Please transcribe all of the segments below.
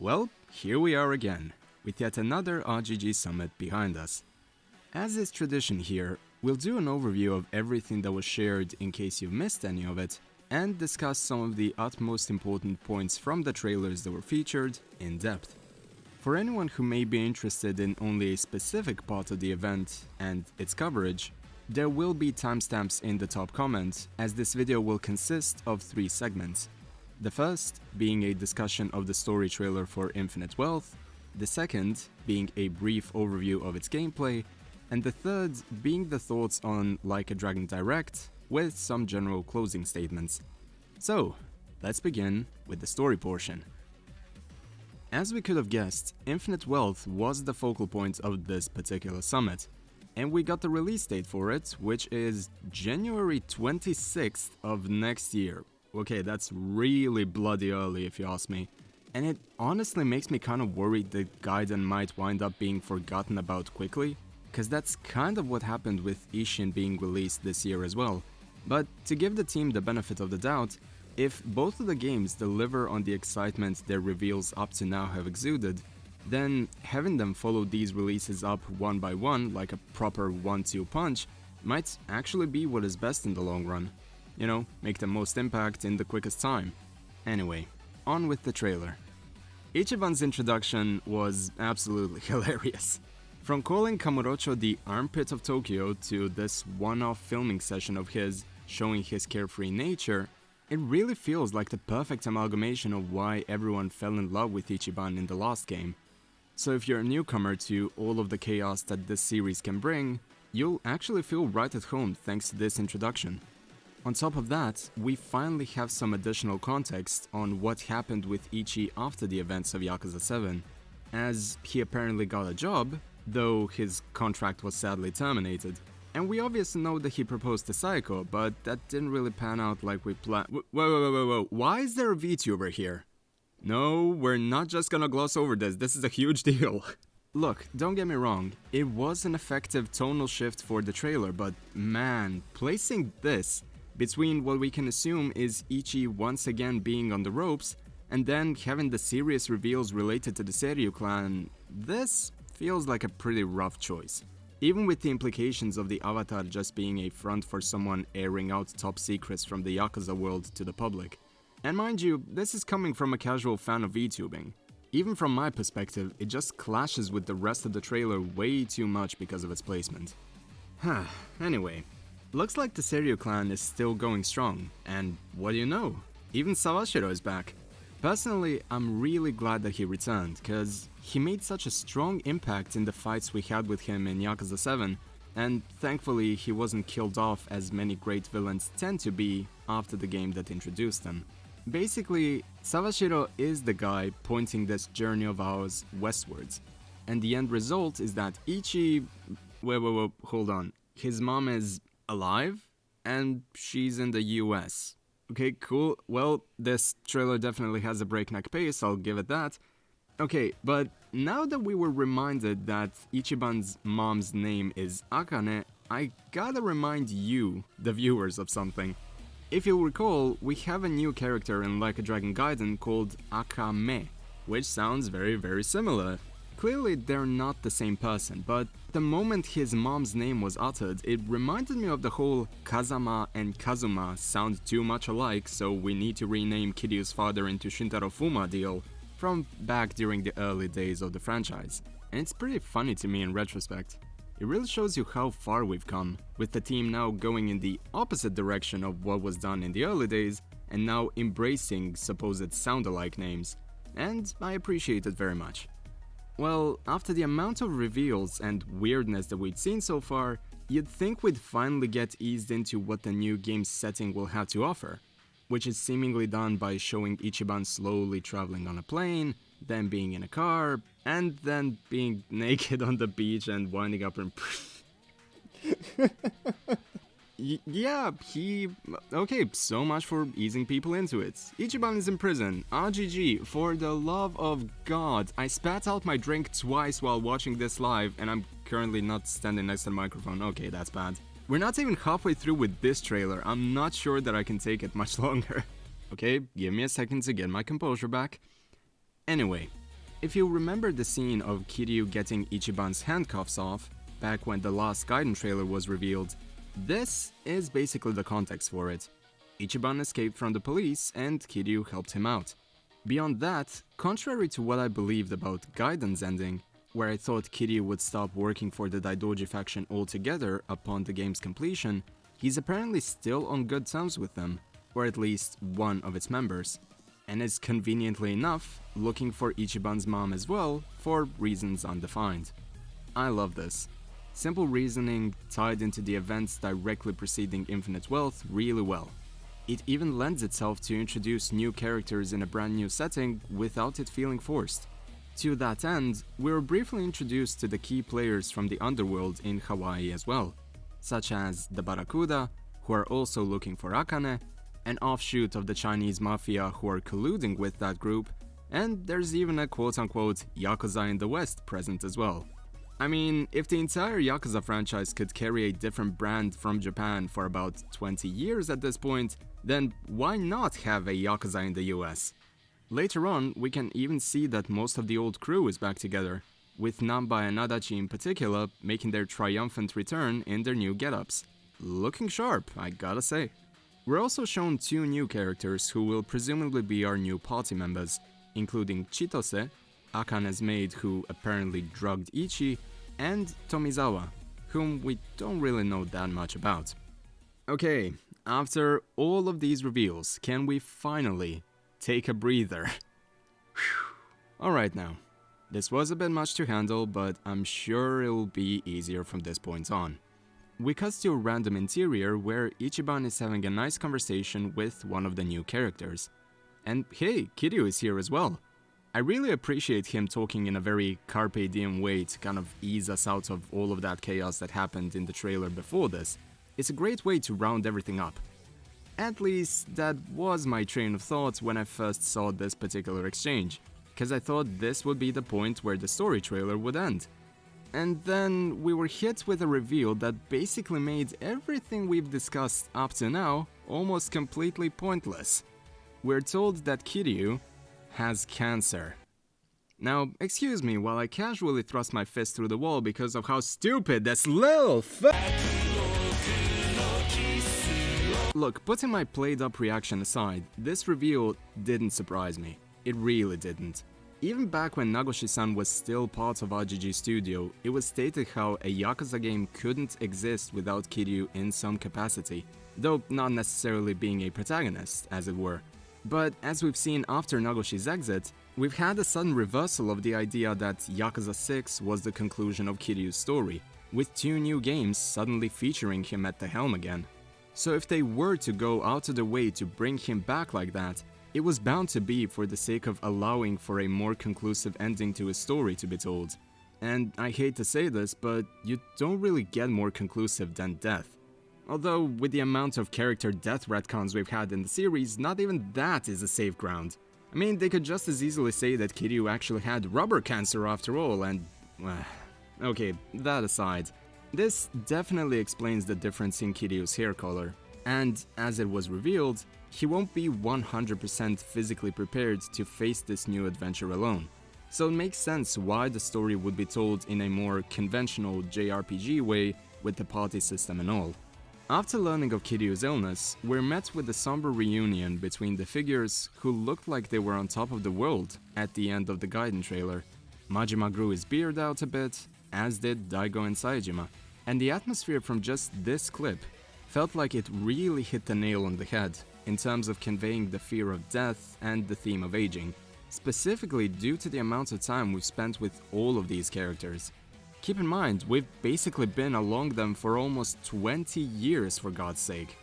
Well, here we are again, with yet another RGG Summit behind us. As is tradition here, we'll do an overview of everything that was shared in case you've missed any of it, and discuss some of the utmost important points from the trailers that were featured in depth. For anyone who may be interested in only a specific part of the event and its coverage, there will be timestamps in the top comments, as this video will consist of 3 segments. The first being a discussion of the story trailer for Infinite Wealth, the second being a brief overview of its gameplay, and the third being the thoughts on Like a Dragon Direct, with some general closing statements. So, let's begin with the story portion. As we could have guessed, Infinite Wealth was the focal point of this particular summit, and we got the release date for it, which is January 26th of next year. Okay, that's really bloody early if you ask me. And it honestly makes me kind of worried that Gaiden might wind up being forgotten about quickly, cause that's kind of what happened with Ishin being released this year as well. But to give the team the benefit of the doubt, if both of the games deliver on the excitement their reveals up to now have exuded, then having them follow these releases up one by one like a proper 1-2 punch might actually be what is best in the long run. You know, make the most impact in the quickest time. Anyway, on with the trailer. Ichiban's introduction was absolutely hilarious. From calling Kamurocho the armpit of Tokyo to this one-off filming session of his showing his carefree nature, it really feels like the perfect amalgamation of why everyone fell in love with Ichiban in the last game. So if you're a newcomer to all of the chaos that this series can bring, you'll actually feel right at home thanks to this introduction. On top of that, we finally have some additional context on what happened with Ichi after the events of Yakuza 7, as he apparently got a job, though his contract was sadly terminated. And we obviously know that he proposed to Saeko, but that didn't really pan out like we planned. Whoa, why is there a VTuber here? No, we're not just gonna gloss over this is a huge deal. Look, don't get me wrong, it was an effective tonal shift for the trailer, but man, placing this between what we can assume is Ichi once again being on the ropes, and then having the serious reveals related to the Seiryu clan, this feels like a pretty rough choice. Even with the implications of the avatar just being a front for someone airing out top secrets from the Yakuza world to the public. And mind you, this is coming from a casual fan of VTubing. Even from my perspective, it just clashes with the rest of the trailer way too much because of its placement. Anyway. Looks like the Seiryu clan is still going strong, and what do you know? Even Sawashiro is back. Personally, I'm really glad that he returned, cause he made such a strong impact in the fights we had with him in Yakuza 7, and thankfully he wasn't killed off as many great villains tend to be after the game that introduced them. Basically, Sawashiro is the guy pointing this journey of ours westwards, and the end result is that Ichi... Wait, hold on. His mom is alive, and she's in the US. Okay, cool. Well, this trailer definitely has a breakneck pace, I'll give it that. Okay, but now that we were reminded that Ichiban's mom's name is Akane, I gotta remind you, the viewers, of something. If you'll recall, we have a new character in Like a Dragon Gaiden called Akame, which sounds very similar. Clearly they're not the same person, but the moment his mom's name was uttered, it reminded me of the whole Kazama and Kazuma sound too much alike, so we need to rename Kiryu's father into Shintaro Fuma deal from back during the early days of the franchise. And it's pretty funny to me in retrospect. It really shows you how far we've come, with the team now going in the opposite direction of what was done in the early days, and now embracing supposed sound-alike names, and I appreciate it very much. Well, after the amount of reveals and weirdness that we'd seen so far, you'd think we'd finally get eased into what the new game's setting will have to offer, which is seemingly done by showing Ichiban slowly traveling on a plane, then being in a car, and then being naked on the beach and winding up in... Okay, so much for easing people into it. Ichiban is in prison. RGG, for the love of God, I spat out my drink twice while watching this live, and I'm currently not standing next to the microphone. Okay, that's bad. We're not even halfway through with this trailer. I'm not sure that I can take it much longer. Okay, give me a second to get my composure back. Anyway, If you remember the scene of Kiryu getting Ichiban's handcuffs off, back when the last Gaiden trailer was revealed, this is basically the context for it. Ichiban escaped from the police and Kiryu helped him out. Beyond that, contrary to what I believed about Gaiden's ending, where I thought Kiryu would stop working for the Daidoji faction altogether upon the game's completion, he's apparently still on good terms with them, or at least one of its members, and is conveniently enough looking for Ichiban's mom as well for reasons undefined. I love this. Simple reasoning tied into the events directly preceding Infinite Wealth really well. It even lends itself to introduce new characters in a brand new setting without it feeling forced. To that end, we were briefly introduced to the key players from the underworld in Hawaii as well, such as the Barracuda, who are also looking for Akane, an offshoot of the Chinese mafia who are colluding with that group, and there's even a quote-unquote Yakuza in the West present as well. I mean, if the entire Yakuza franchise could carry a different brand from Japan for about 20 years at this point, then why not have a Yakuza in the US? Later on, we can even see that most of the old crew is back together, with Namba and Adachi in particular making their triumphant return in their new getups. Looking sharp, I gotta say. We're also shown 2 new characters who will presumably be our new party members, including Chitose, Akane's maid who apparently drugged Ichi, and Tomizawa, whom we don't really know that much about. Okay, after all of these reveals, can we finally take a breather? Alright now, this was a bit much to handle, but I'm sure it'll be easier from this point on. We cut to a random interior where Ichiban is having a nice conversation with one of the new characters. And hey, Kiryu is here as well. I really appreciate him talking in a very carpe diem way to kind of ease us out of all of that chaos that happened in the trailer before this. It's a great way to round everything up. At least, that was my train of thought when I first saw this particular exchange, because I thought this would be the point where the story trailer would end. And then we were hit with a reveal that basically made everything we've discussed up to now almost completely pointless. We're told that Kiryu has cancer. Now, excuse me while I casually thrust my fist through the wall because of how stupid this little Look, putting my played-up reaction aside, this reveal didn't surprise me. It really didn't. Even back when Nagoshi-san was still part of RGG Studio, it was stated how a Yakuza game couldn't exist without Kiryu in some capacity, though not necessarily being a protagonist, as it were. But as we've seen after Nagoshi's exit, we've had a sudden reversal of the idea that Yakuza 6 was the conclusion of Kiryu's story, with 2 new games suddenly featuring him at the helm again. So if they were to go out of the way to bring him back like that, it was bound to be for the sake of allowing for a more conclusive ending to his story to be told. And I hate to say this, but you don't really get more conclusive than death. Although, with the amount of character death retcons we've had in the series, not even that is a safe ground. I mean, they could just as easily say that Kiryu actually had rubber cancer after all, and... okay, that aside. This definitely explains the difference in Kiryu's hair color, and as it was revealed, he won't be 100% physically prepared to face this new adventure alone. So it makes sense why the story would be told in a more conventional JRPG way with the party system and all. After learning of Kiryu's illness, we're met with a somber reunion between the figures who looked like they were on top of the world at the end of the Gaiden trailer. Majima grew his beard out a bit, as did Daigo and Saejima, and the atmosphere from just this clip felt like it really hit the nail on the head in terms of conveying the fear of death and the theme of aging, specifically due to the amount of time we've spent with all of these characters. Keep in mind, we've basically been along them for almost 20 years, for God's sake.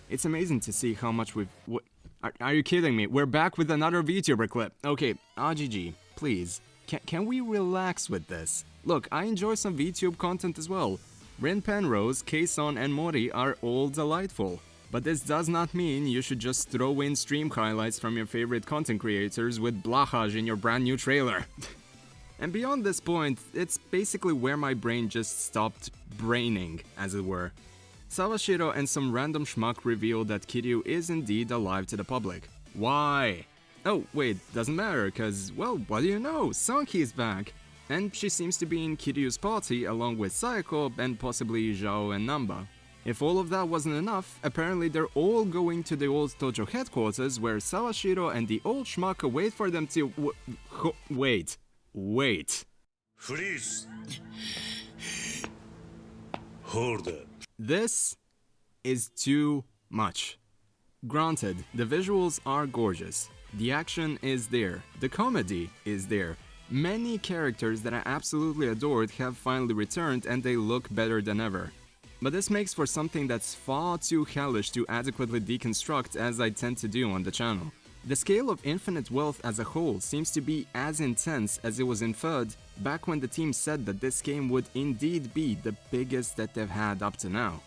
It's amazing to see how much we've... Are you kidding me? We're back with another VTuber clip. Okay, RGG, please, can we relax with this? Look, I enjoy some VTube content as well. Rin Penrose, Kson and Mori are all delightful. But this does not mean you should just throw in stream highlights from your favorite content creators with Blahaj in your brand new trailer. And beyond this point, it's basically where my brain just stopped braining, as it were. Sawashiro and some random schmuck reveal that Kiryu is indeed alive to the public. Why? Oh, wait, doesn't matter, cause, well, what do you know, Sonki's back! And she seems to be in Kiryu's party along with Sayako and possibly Zhao and Namba. If all of that wasn't enough, apparently they're all going to the old Tojo headquarters where Sawashiro and the old schmuck wait for them to wait. Freeze! Hold up. This is too much. Granted, the visuals are gorgeous, the action is there, the comedy is there. Many characters that I absolutely adored have finally returned and they look better than ever. But this makes for something that's far too hellish to adequately deconstruct as I tend to do on the channel. The scale of infinite wealth as a whole seems to be as intense as it was inferred back when the team said that this game would indeed be the biggest that they've had up to now.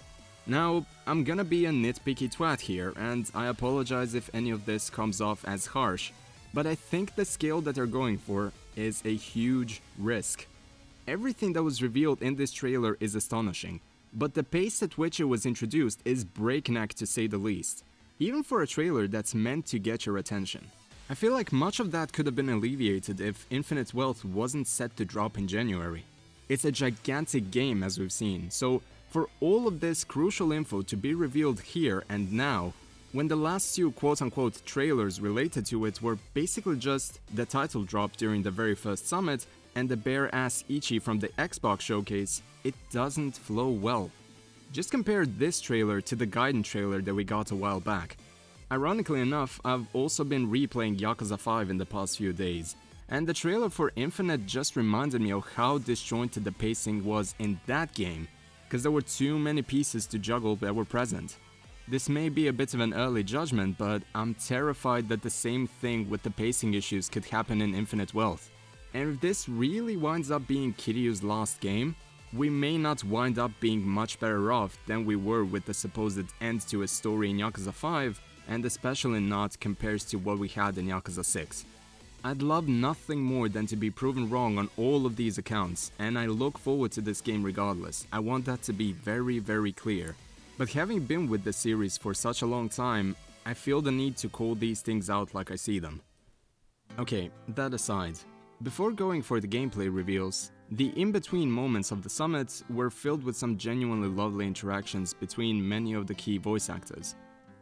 Now, I'm gonna be a nitpicky twat here, and I apologize if any of this comes off as harsh, but I think the scale that they're going for is a huge risk. Everything that was revealed in this trailer is astonishing, but the pace at which it was introduced is breakneck to say the least, even for a trailer that's meant to get your attention. I feel like much of that could have been alleviated if Infinite Wealth wasn't set to drop in January. It's a gigantic game as we've seen, so for all of this crucial info to be revealed here and now, when the last two quote-unquote trailers related to it were basically just the title drop during the very first summit and the bare-ass Ichi from the Xbox showcase, it doesn't flow well. Just compare this trailer to the Gaiden trailer that we got a while back. Ironically enough, I've also been replaying Yakuza 5 in the past few days, and the trailer for Infinite just reminded me of how disjointed the pacing was in that game, because there were too many pieces to juggle that were present. This may be a bit of an early judgment, but I'm terrified that the same thing with the pacing issues could happen in Infinite Wealth. And if this really winds up being Kiryu's last game, we may not wind up being much better off than we were with the supposed end to a story in Yakuza 5, and especially not compared to what we had in Yakuza 6. I'd love nothing more than to be proven wrong on all of these accounts, and I look forward to this game regardless. I want that to be very, very clear. But having been with the series for such a long time, I feel the need to call these things out like I see them. Okay, that aside, before going for the gameplay reveals, the in-between moments of the summit were filled with some genuinely lovely interactions between many of the key voice actors.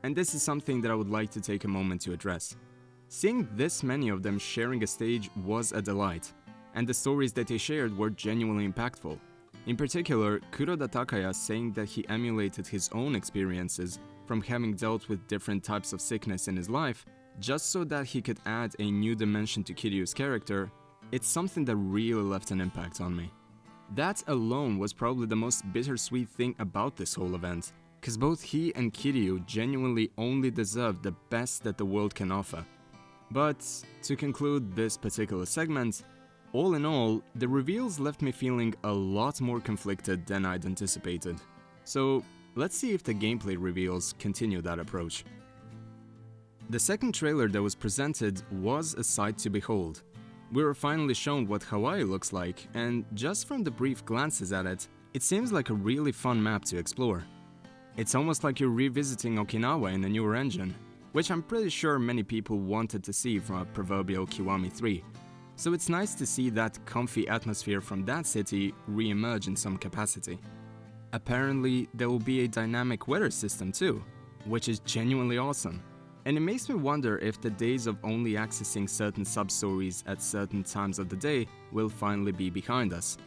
And this is something that I would like to take a moment to address. Seeing this many of them sharing a stage was a delight, and the stories that they shared were genuinely impactful. In particular, Kuroda Takaya saying that he emulated his own experiences from having dealt with different types of sickness in his life, just so that he could add a new dimension to Kiryu's character, it's something that really left an impact on me. That alone was probably the most bittersweet thing about this whole event, cause both he and Kiryu genuinely only deserve the best that the world can offer. But to conclude this particular segment, all in all, the reveals left me feeling a lot more conflicted than I'd anticipated. So let's see if the gameplay reveals continue that approach. The second trailer that was presented was a sight to behold. We were finally shown what Hawaii looks like, and just from the brief glances at it, it seems like a really fun map to explore. It's almost like you're revisiting Okinawa in a newer engine, which I'm pretty sure many people wanted to see from a proverbial Kiwami 3. So it's nice to see that comfy atmosphere from that city re-emerge in some capacity. Apparently, there will be a dynamic weather system too, which is genuinely awesome. And it makes me wonder if the days of only accessing certain sub-stories at certain times of the day will finally be behind us.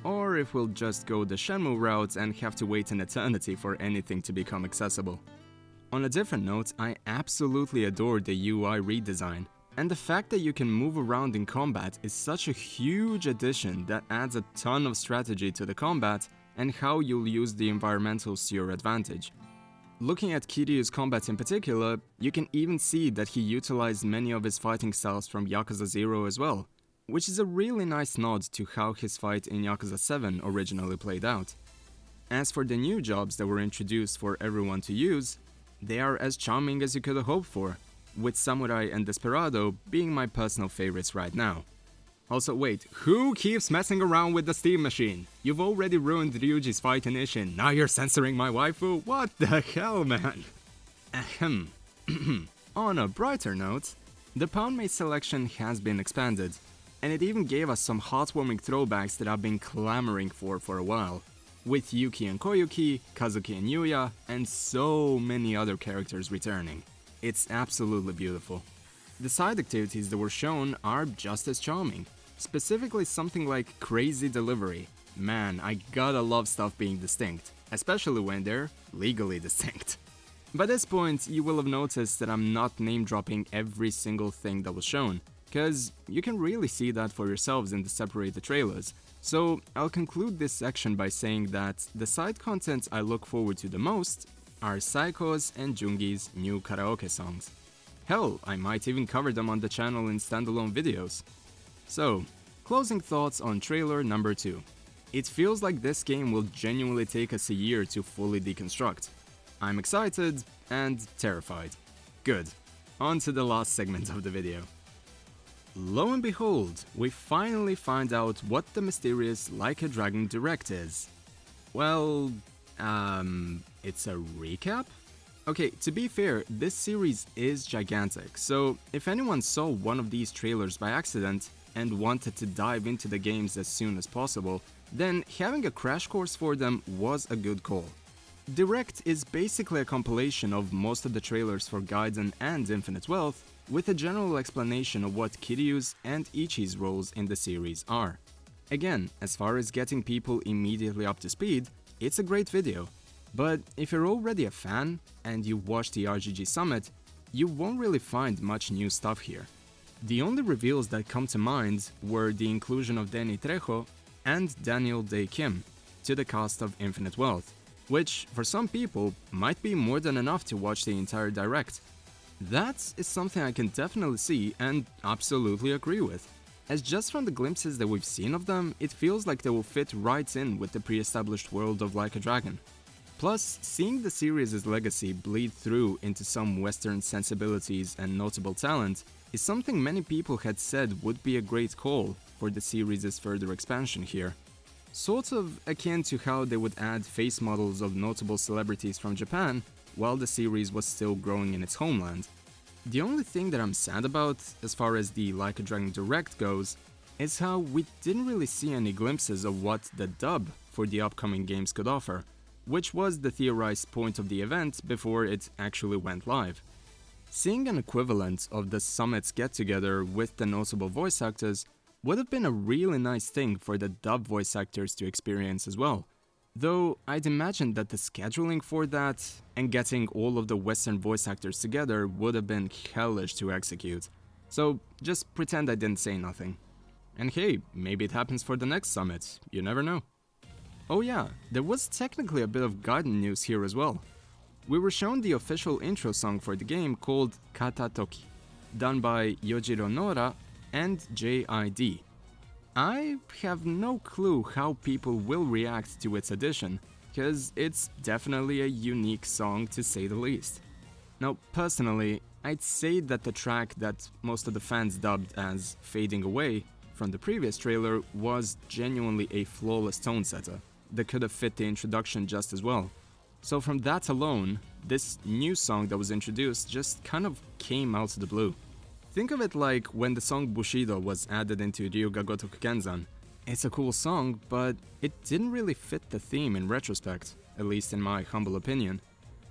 Or if we'll just go the Shenmue route and have to wait an eternity for anything to become accessible. On a different note, I absolutely adore the UI redesign, and the fact that you can move around in combat is such a huge addition that adds a ton of strategy to the combat and how you'll use the environmentals to your advantage. Looking at Kiryu's combat in particular, you can even see that he utilized many of his fighting styles from Yakuza 0 as well, which is a really nice nod to how his fight in Yakuza 7 originally played out. As for the new jobs that were introduced for everyone to use, they are as charming as you could have hoped for, with Samurai and Desperado being my personal favorites right now. Also wait, who keeps messing around with the Steam machine? You've already ruined Ryuji's fight in Ishin, now you're censoring my waifu? What the hell, man? Ahem. On a brighter note, The Pound-made selection has been expanded, and it even gave us some heartwarming throwbacks that I've been clamoring for a while, with Yuki and Koyuki, Kazuki and Yuya, and so many other characters returning. It's absolutely beautiful. The side activities that were shown are just as charming, specifically something like Crazy Delivery. Man, I gotta love stuff being distinct, especially when they're legally distinct. By this point, you will have noticed that I'm not name-dropping every single thing that was shown, cause you can really see that for yourselves in the separated trailers. So I'll conclude this section by saying that the side content I look forward to the most are Saiko's and Jungi's new karaoke songs. Hell, I might even cover them on the channel in standalone videos. So, closing thoughts on trailer number 2. It feels like this game will genuinely take us a year to fully deconstruct. I'm excited and terrified. Good. On to the last segment of the video. Lo and behold, we finally find out what the mysterious Like a Dragon Direct is. Well, it's a recap? Okay, to be fair, this series is gigantic, so if anyone saw one of these trailers by accident and wanted to dive into the games as soon as possible, then having a crash course for them was a good call. Direct is basically a compilation of most of the trailers for Gaiden and Infinite Wealth, with a general explanation of what Kiryu's and Ichi's roles in the series are. Again, as far as getting people immediately up to speed, it's a great video. But if you're already a fan and you watched the RGG Summit, you won't really find much new stuff here. The only reveals that come to mind were the inclusion of Danny Trejo and Daniel Day Kim to the cast of Infinite Wealth, which for some people might be more than enough to watch the entire direct. That is something I can definitely see and absolutely agree with, as just from the glimpses that we've seen of them, it feels like they will fit right in with the pre-established world of Like a Dragon. Plus, seeing the series' legacy bleed through into some Western sensibilities and notable talent is something many people had said would be a great call for the series' further expansion here. Sort of akin to how they would add face models of notable celebrities from Japan while the series was still growing in its homeland. The only thing that I'm sad about, as far as the Like a Dragon Direct goes, is how we didn't really see any glimpses of what the dub for the upcoming games could offer, which was the theorized point of the event before it actually went live. Seeing an equivalent of the Summit's get-together with the notable voice actors would have been a really nice thing for the dub voice actors to experience as well. Though I'd imagine that the scheduling for that and getting all of the Western voice actors together would have been hellish to execute. So just pretend I didn't say nothing. And hey, maybe it happens for the next Summit, you never know. Oh yeah, there was technically a bit of Gaiden news here as well. We were shown the official intro song for the game called Kata Toki, done by Yojiro Nora and JID. I have no clue how people will react to its addition, cause it's definitely a unique song to say the least. Now personally, I'd say that the track that most of the fans dubbed as Fading Away from the previous trailer was genuinely a flawless tone setter that could have fit the introduction just as well. So from that alone, this new song that was introduced just kind of came out of the blue. Think of it like when the song Bushido was added into Ryuga Gotoku Kenzan. It's a cool song, but it didn't really fit the theme in retrospect, at least in my humble opinion.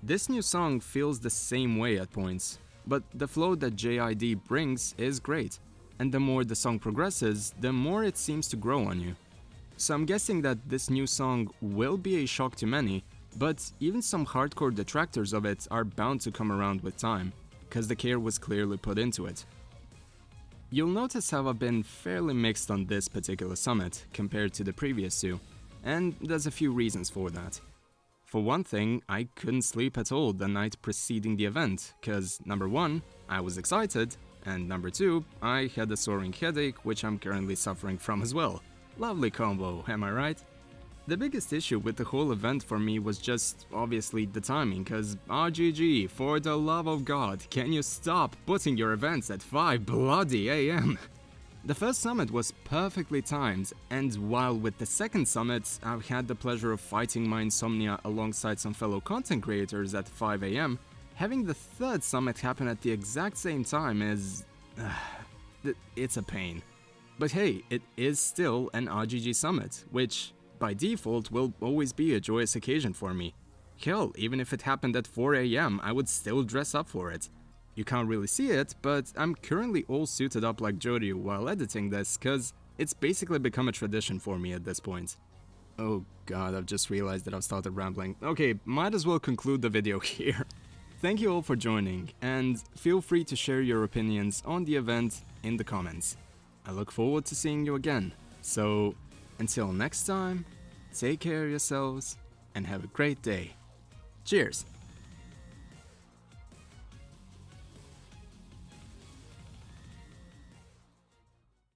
This new song feels the same way at points, but the flow that JID brings is great, and the more the song progresses, the more it seems to grow on you. So I'm guessing that this new song will be a shock to many, but even some hardcore detractors of it are bound to come around with time, cause the care was clearly put into it. You'll notice how I've been fairly mixed on this particular summit compared to the previous two, and there's a few reasons for that. For one thing, I couldn't sleep at all the night preceding the event, cause number one, I was excited, and number two, I had a soaring headache which I'm currently suffering from as well. Lovely combo, am I right? The biggest issue with the whole event for me was just obviously the timing, cause RGG, for the love of God, can you stop putting your events at 5 bloody AM? The first summit was perfectly timed, and while with the second summit I've had the pleasure of fighting my insomnia alongside some fellow content creators at 5 AM, having the third summit happen at the exact same time is, It's a pain. But hey, it is still an RGG Summit, which, by default, will always be a joyous occasion for me. Hell, even if it happened at 4 AM, I would still dress up for it. You can't really see it, but I'm currently all suited up like Jody while editing this, cause it's basically become a tradition for me at this point. Oh god, I've just realized that I've started rambling. Okay, might as well conclude the video here. Thank you all for joining, and feel free to share your opinions on the event in the comments. I look forward to seeing you again. So, until next time, take care of yourselves and have a great day. Cheers!